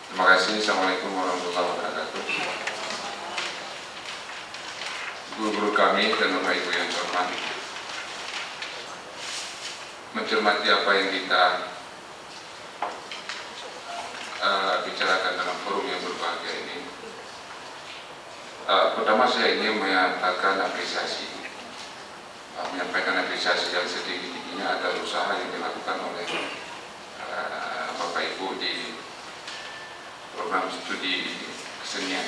[SPEAKER 8] Terima kasih. Assalamualaikum warahmatullahi wabarakatuh. Guru-guru kami dan Bapak Ibu yang terhormat, mencermati apa yang kita bicarakan dalam forum yang berbahagia ini. Pertama saya ingin menyatakan apresiasi, menyampaikan apresiasi yang setinggi-tingginya atas usaha yang dilakukan oleh Bapak Ibu di program studi kesenian.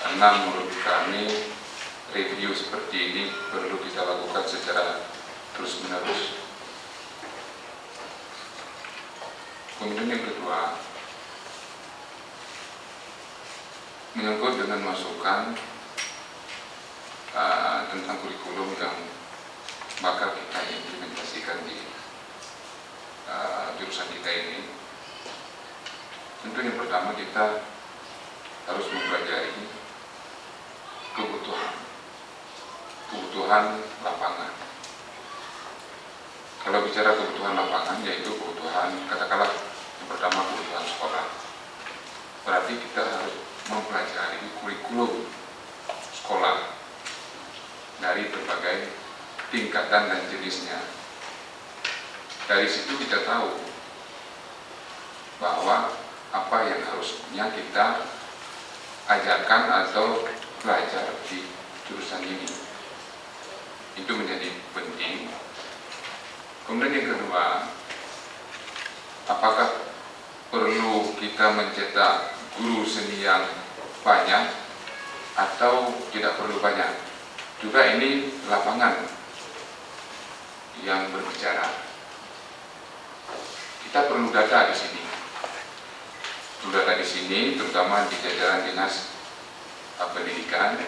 [SPEAKER 8] Karena menurut kami review seperti ini perlu kita lakukan secara terus-menerus. Kemudian yang kedua, menyangkut dengan masukan tentang kurikulum yang bakal kita implementasikan di jurusan kita ini. Tentu yang pertama kita harus mempelajari kebutuhan lapangan. Kalau bicara kebutuhan lapangan, yaitu kebutuhan, katakanlah yang pertama kebutuhan sekolah. Berarti kita harus mempelajari kurikulum sekolah dari berbagai tingkatan dan jenisnya. Dari situ kita tahu bahwa apa yang harusnya kita ajarkan atau belajar di jurusan ini. Itu menjadi penting. Kemudian yang kedua, apakah perlu kita mencetak guru seni yang banyak atau tidak perlu banyak? Juga ini lapangan yang berbicara. Kita perlu data di sini. Data di sini, terutama di jajaran Dinas Pendidikan,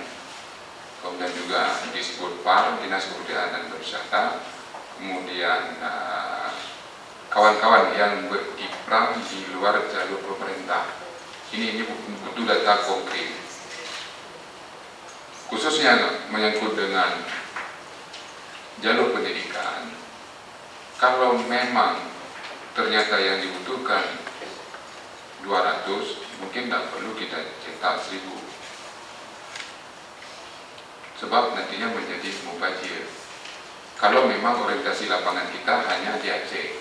[SPEAKER 8] kemudian juga Disbudpar, Dinas Kebudayaan dan Pariwisata, kemudian kawan-kawan yang berkiprah di luar jalur pemerintah. Ini butuh data konkret, khususnya menyangkut dengan jalur pendidikan. Kalau memang ternyata yang dibutuhkan 200, mungkin tidak perlu kita cetak 1000, sebab nantinya menjadi mubazir. Kalau memang orientasi lapangan kita hanya di Aceh,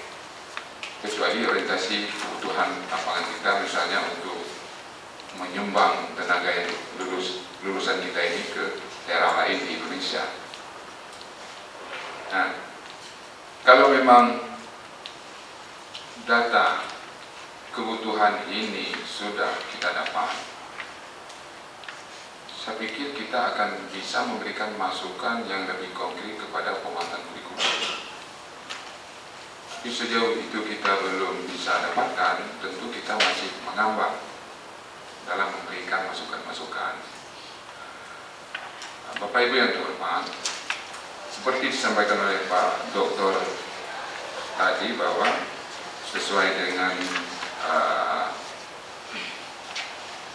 [SPEAKER 8] kecuali orientasi kebutuhan lapangan kita misalnya untuk menyumbang tenaga yang lulusan kita ini ke daerah lain di Indonesia. Nah, kalau memang data kebutuhan ini sudah kita dapat, saya pikir kita akan bisa memberikan masukan yang lebih konkret kepada pembuatan kurikulum. Tapi sejauh itu kita belum bisa dapatkan, tentu kita masih mengambang dalam memberikan masukan-masukan. Bapak Ibu yang terhormat, seperti disampaikan oleh Pak Doktor tadi bahwa sesuai dengan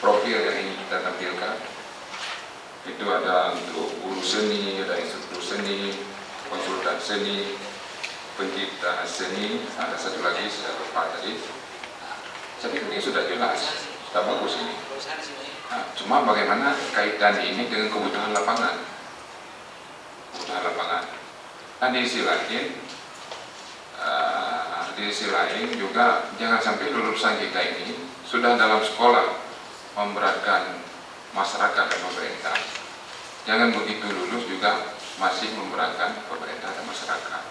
[SPEAKER 8] profil yang ingin kita tampilkan, itu ada untuk guru seni, ada instruktur seni, konsultan seni, pencipta seni, ada satu lagi saya lupa tadi. Saya pikir ini sudah jelas, sudah bagus ini. Nah, cuma bagaimana kaitan ini dengan kebutuhan lapangan? Kebutuhan lapangan. Nah, di sisi lain juga jangan sampai lulusan kita ini sudah dalam sekolah memberatkan masyarakat dan pemerintah. Jangan begitu lulus juga masih memberatkan pemerintah dan masyarakat.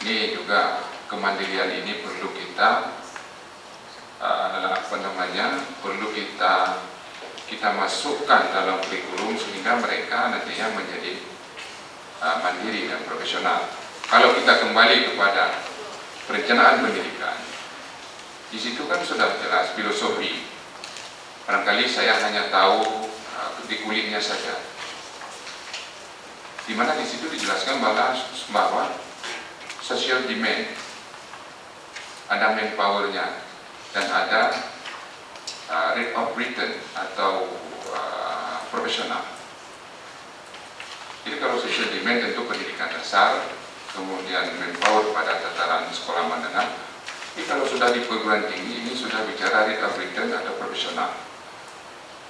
[SPEAKER 8] Ini juga kemandirian ini perlu kita perlu kita masukkan dalam kurikulum sehingga mereka nantinya menjadi mandiri dan profesional. Kalau kita kembali kepada perencanaan pendidikan, di situ kan sudah jelas filosofi. Barangkali saya hanya tahu di kulitnya saja. Di mana di situ dijelaskan bahwa social demand, ada manpowernya dan ada rate of return atau profesional. Jadi kalau social demand tentu pendidikan dasar, kemudian manpower pada tataran sekolah menengah. Tapi kalau sudah di perguruan tinggi ini sudah bicara rate of return atau profesional.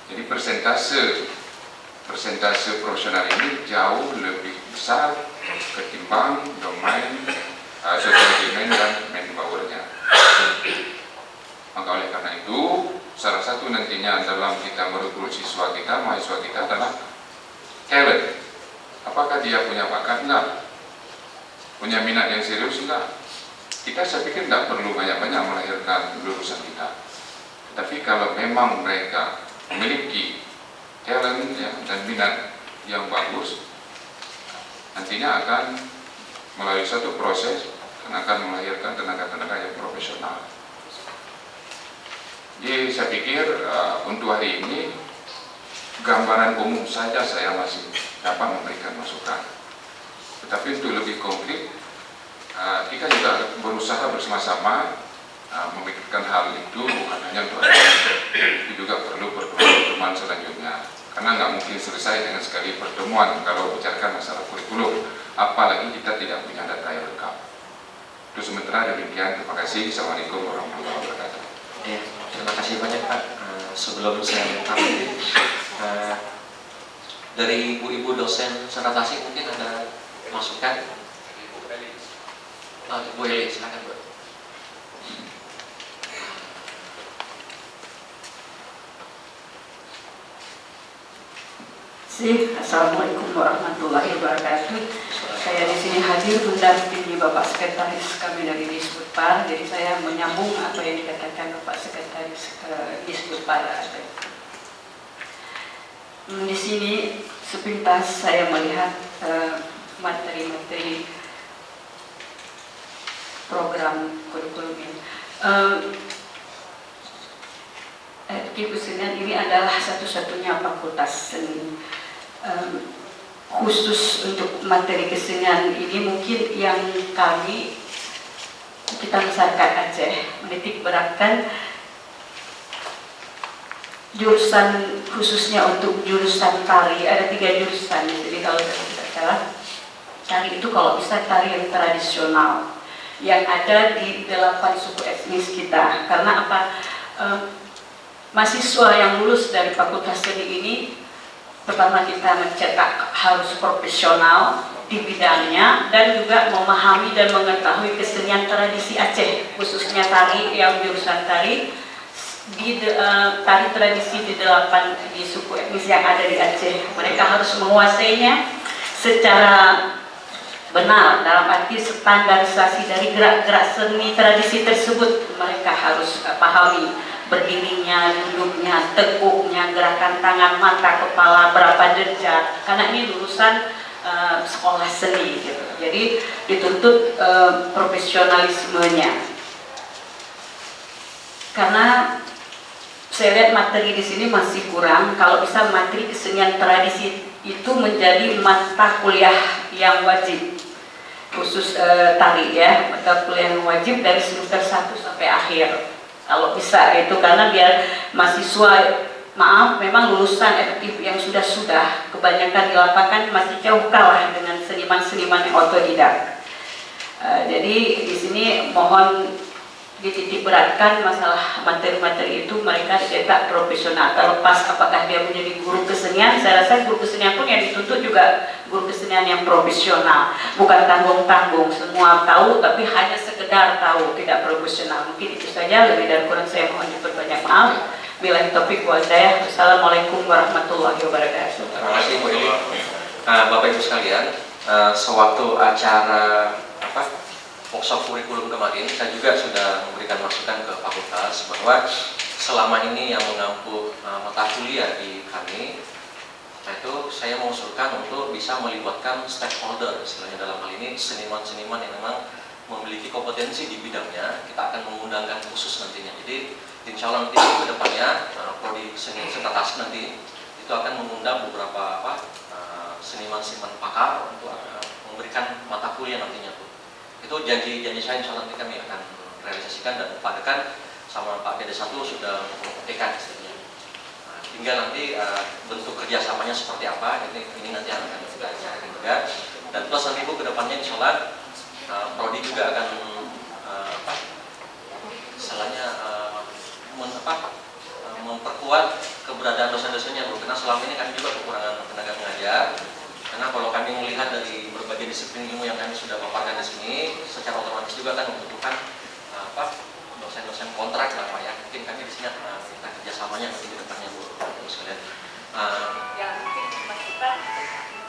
[SPEAKER 8] Jadi persentase profesional ini jauh lebih besar ketimbang domain social demand dan manpowernya. Maka oleh karena itu, salah satu nantinya dalam kita merekrut mahasiswa kita adalah talent. Apakah dia punya bakat? Enggak. Punya minat yang serius? Enggak. Saya pikir tidak perlu banyak-banyak melahirkan lulusan kita. Tapi kalau memang mereka memiliki talent dan minat yang bagus, nantinya akan melalui satu proses dan akan melahirkan tenaga-tenaga yang profesional. Jadi saya pikir untuk hari ini gambaran umum saja saya masih dapat memberikan masukan. Tetapi untuk lebih konkret, kita juga berusaha bersama-sama memikirkan hal itu bukan hanya untuk hari ini, tapi juga perlu pertemuan selanjutnya. Karena nggak mungkin selesai dengan sekali pertemuan kalau bicarakan masalah kurikulum, apalagi kita tidak punya data yang lengkap. Itu sementara demikian. Terima kasih. Assalamualaikum warahmatullahi wabarakatuh.
[SPEAKER 1] Ya, terima kasih banyak Pak. Sebelum saya minta dari ibu-ibu dosen Sentra Tasik mungkin ada masukan. Bu Eli, silakan Bu.
[SPEAKER 9] Assalamualaikum warahmatullahi wabarakatuh. Saya di sini hadir mendampingi Bapak Sekretaris kami dari Disbudpar. Jadi saya menyambung apa yang dikatakan Bapak Sekretaris Disbudpar. Di sini sepintas saya melihat materi-materi program kurikulum ini. Kesenian ini adalah satu-satunya fakultas seni khusus untuk materi kesenian ini mungkin yang kita masyarakat Aceh menitik beratkan jurusan khususnya untuk jurusan tari. Ada 3 jurusan, jadi kalau tidak salah tari itu kalau bisa tari yang tradisional yang ada di 8 suku etnis kita. Karena apa? Mahasiswa yang lulus dari fakultas seni ini pertama kita mencetak harus profesional di bidangnya dan juga memahami dan mengetahui kesenian tradisi Aceh, khususnya tari yang jurusan tari tari tradisi di 8 di suku etnis yang ada di Aceh. Mereka harus menguasainya secara benar dalam arti standarisasi dari gerak-gerak seni tradisi tersebut mereka harus pahami berdirinya, duduknya, tekuknya, gerakan tangan, mata, kepala, berapa derajat, karena ini lulusan sekolah seni gitu. Jadi dituntut profesionalismenya. Karena saya lihat materi di sini masih kurang. Kalau bisa materi kesenian tradisi itu menjadi mata kuliah yang wajib, khusus tari ya, mata kuliah yang wajib dari semester 1 sampai akhir. Kalau bisa itu, karena biar mahasiswa, maaf, memang lulusan efektif yang sudah kebanyakan di lapangan masih jauh kalah dengan seniman-seniman yang otodidak. Jadi di sini mohon dititik beratkan masalah materi-materi itu, mereka dicetak profesional. Terlepas apakah dia menjadi guru kesenian, saya rasa guru kesenian pun yang dituntut juga guru kesenian yang profesional, bukan tanggung-tanggung, semua tahu tapi hanya sekedar tahu, tidak profesional. Mungkin itu saja, lebih dan kurang saya mohon diperbanyak maaf. Billahi taufiq wal hidayah. Wassalamualaikum warahmatullahi wabarakatuh.
[SPEAKER 1] Terima kasih Bu Ili. Bapak Ibu sekalian, sewaktu acara workshop kurikulum kemarin, saya juga sudah memberikan masukan ke fakultas bahwa selama ini yang mengampu mata kuliah di kami, nah itu saya mengusulkan untuk bisa melibatkan stakeholder, istilahnya dalam hal ini seniman-seniman yang memang memiliki kompetensi di bidangnya. Kita akan mengundangkan khusus nantinya. Jadi insya Allah nanti ke depannya prodi seni sentatasi nanti itu akan mengundang beberapa seniman-seniman pakar untuk memberikan mata kuliah nantinya. Itu janji saya, insya Allah nanti kami akan realisasikan dan upayakan sama Pak PD1 sudah memperhatikan istilahnya. Tinggal nanti bentuk kerjasamanya seperti apa, ini nanti akan kita cari juga. Dan plus nanti Bu kedepannya insya Allah prodi juga akan memperkuat keberadaan dosen-dosennya Bu, karena selama ini kami juga kekurangan tenaga pengajar. Karena kalau kami melihat dari berbagai disiplin ilmu yang kami sudah paparkan di sini, secara otomatis juga kan membutuhkan dosen-dosen kontrak lah Pak ya. Mungkin kami di sini kita kerjasamanya nanti di depannya Bu sekalian.
[SPEAKER 9] Ya mungkin masukan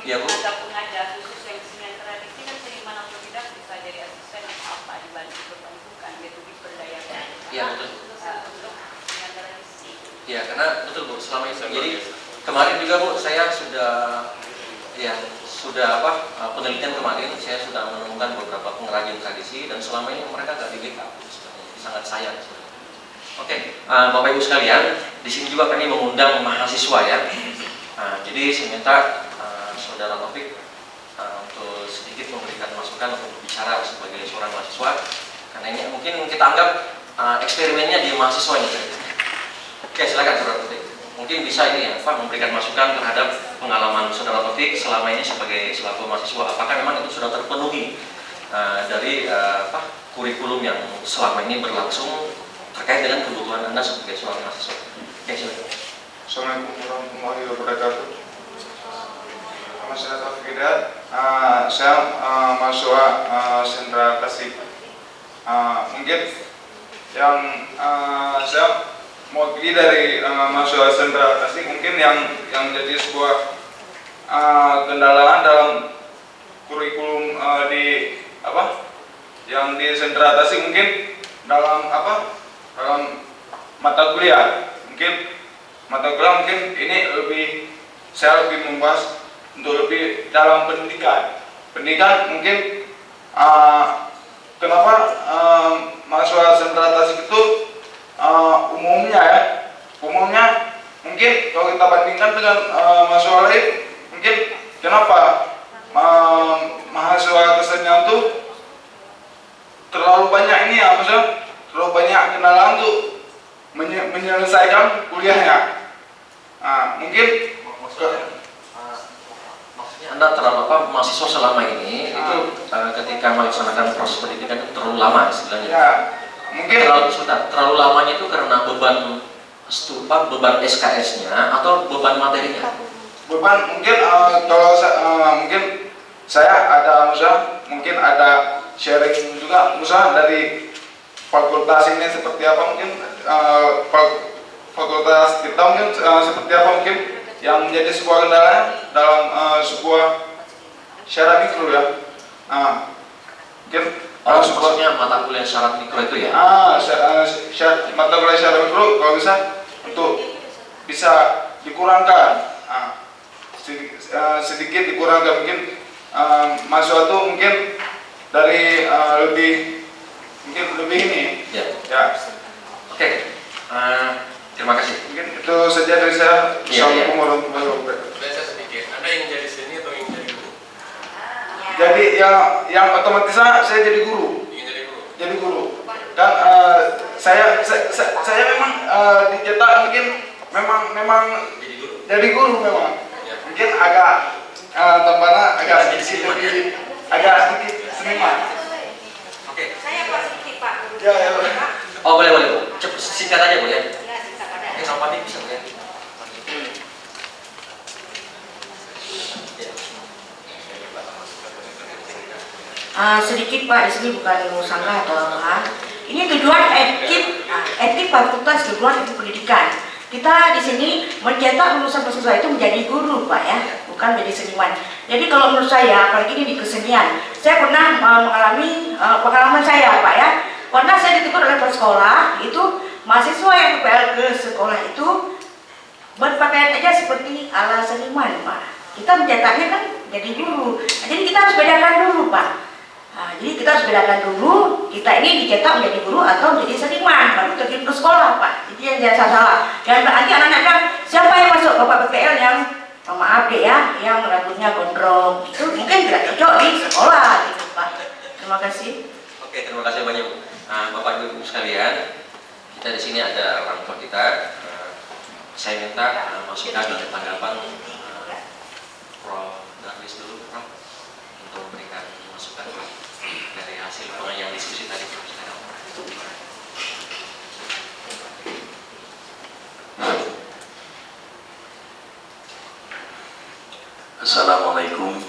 [SPEAKER 1] ya Bu.
[SPEAKER 9] Ada pengajar khusus yang kesenian tradisi kan seniman otodidak bisa jadi asisten atau apa dibanding berbantukan gitu diperdayakan.
[SPEAKER 1] Iya betul.
[SPEAKER 9] Untuk kesenian tradisi.
[SPEAKER 1] Iya karena betul Bu, selama ini jadi kemarin juga Bu saya sudah penelitian kemarin saya sudah menemukan beberapa pengrajin tradisi dan selama ini mereka nggak di backup, sangat sayang. Oke, Bapak Ibu sekalian, di sini juga kami mengundang mahasiswa ya. Jadi saya minta Saudara Taufik untuk sedikit memberikan masukan untuk berbicara sebagai seorang mahasiswa, karena ini mungkin kita anggap eksperimennya di mahasiswa ini. Oke, silakan Saudara Taufik. Mungkin bisa ini ya, Pak, memberikan masukan terhadap pengalaman Saudara Taufik selama ini sebagai selaku mahasiswa. Apakah memang itu sudah terpenuhi dari kurikulum yang selama ini berlangsung terkait dengan kebutuhan Anda sebagai seorang mahasiswa? Oke, silakan.
[SPEAKER 10] Assalamualaikum warahmatullahi wabarakatuh. Nama saya Taufik Hidayat. Saya mahasiswa Sentra Tasik. Mungkin yang saya mewakili dari mahasiswa Sentra Tasik, mungkin yang jadi sebuah kendala dalam kurikulum yang di Sentra Tasik, mungkin dalam mata kuliah mungkin ini saya lebih membahas untuk lebih dalam pendidikan mungkin kenapa mahasiswa Sentra Tasik itu umumnya mungkin kalau kita bandingkan dengan mahasiswa lain, mungkin kenapa mahasiswa kesenian itu terlalu banyak terlalu banyak kenalan untuk menyelesaikan kuliahnya. Mungkin
[SPEAKER 1] maksudnya Anda terlalu mahasiswa selama ini itu ketika melaksanakan proses pendidikan itu terlalu lama istilahnya.
[SPEAKER 10] Ya, mungkin
[SPEAKER 1] terlalu lamanya itu karena beban SKS-nya atau beban materinya?
[SPEAKER 10] Beban mungkin kalau mungkin saya ada mungkin ada sharing juga dari fakultas ini seperti apa, mungkin fakultas kita mungkin seperti apa, mungkin yang menjadi sebuah kendala dalam sebuah syarat mikro ya. Mungkin
[SPEAKER 1] Oh, maksudnya mata kuliah syarat mikro itu ya?
[SPEAKER 10] mata kuliah syarat mikro kalau bisa untuk bisa dikurangkan, sedikit dikurangkan, mungkin mahasiswa itu mungkin dari lebih ini ya.
[SPEAKER 1] Oke. Terima kasih.
[SPEAKER 10] Mungkin itu saja dari saya. Assalamualaikum warahmatullahi wabarakatuh.
[SPEAKER 2] Biasa sedikit. Anda ingin jadi seni atau ingin jadi guru?
[SPEAKER 10] Jadi yang otomatis saya jadi guru.
[SPEAKER 2] Ingin jadi guru.
[SPEAKER 10] Jadi guru. Dan saya memang dicetak mungkin memang jadi guru memang. Mungkin agak tambahnya agak sedikit lebih sedikit seniman.
[SPEAKER 1] Oke.
[SPEAKER 4] Saya Pak sedikit Pak.
[SPEAKER 10] Ya.
[SPEAKER 1] Oh, boleh Bu. Cepat singkat aja Bu ya. Oke, sama Pak bisa Bu ya.
[SPEAKER 4] Sedikit Pak, di sini bukan sanggah atau apa. Ini tujuan etik fakultas tujuan ilmu pendidikan. Kita di sini mencetak lulusan mahasiswa itu menjadi guru Pak ya, bukan menjadi seniman. Jadi kalau menurut saya, apalagi ini di kesenian, saya pernah mengalami pengalaman saya Pak ya. Karena saya ditegur oleh sekolah, itu mahasiswa yang PPL ke sekolah itu berpakaian aja seperti ala seniman Pak. Kita mencetaknya kan jadi guru. Jadi kita harus bedakan dulu Pak. Jadi kita harus bedakan dulu, kita ini dicetak menjadi guru atau menjadi seniman, baru terjun ke sekolah Pak. Jadi yang jangan salah. Jangan berarti anak-anak bilang, siapa yang masuk Bapak PPL yang maaf deh ya, yang rambutnya gondrong, itu mungkin tidak cocok di sekolah gitu Pak. Terima kasih.
[SPEAKER 1] Oke, terima kasih banyak Bu. Bapak Ibu sekalian, kita di sini ada orang tua kita. Saya minta masukan dan tanggapan Prof. Darwis dulu, Prof, untuk memberikan masukan dari hasil pengajian diskusi tadi.
[SPEAKER 11] Assalamualaikum